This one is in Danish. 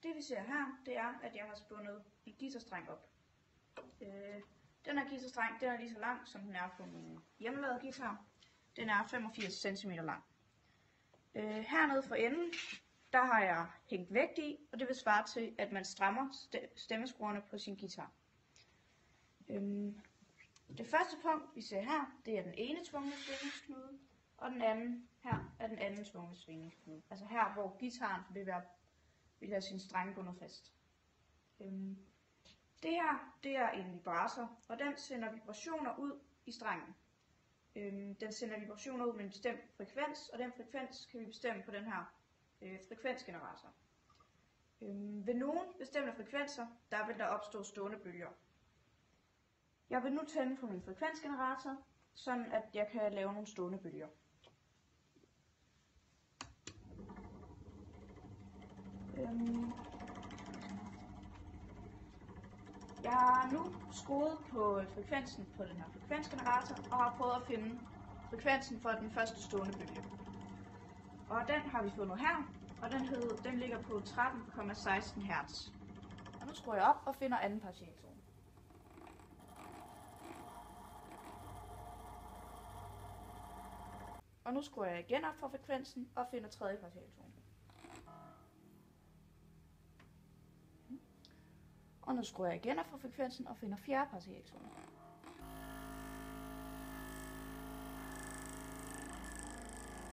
Det vi ser her, det er, at jeg har spundet en guitarstreng op. Den her guitarstreng, den er lige så lang, som den er på min hjemmelavede guitar. Den er 85 cm lang. Hernede for enden, der har jeg hængt vægt i, og det vil svare til, at man strammer stemmeskruerne på sin guitar. Det første punkt, vi ser her, det er den ene tvungne svingningsknude, og den anden her er den anden tvungne svingningsknude. Altså her, hvor guitaren vil have sin streng bundet fast. Det her, det er en vibrator, og den sender vibrationer ud i strengen. Den sender vibrationer ud med en bestemt frekvens, og den frekvens kan vi bestemme på den her frekvensgenerator. Ved nogle bestemte frekvenser, der vil der opstå stående bølger. Jeg vil nu tænde på min frekvensgenerator, sådan at jeg kan lave nogle stående bølger. Jeg har nu skruet på frekvensen på den her frekvensgenerator og har prøvet at finde frekvensen for den første stående bølge. Og den har vi fundet her, og den ligger på 13,16 Hz. Og nu skruer jeg op og finder anden partialtone. Og nu skruer jeg igen op for frekvensen og finder tredje partialtone. Og nu skruer jeg igen op for frekvensen og finder fjerde partialtone.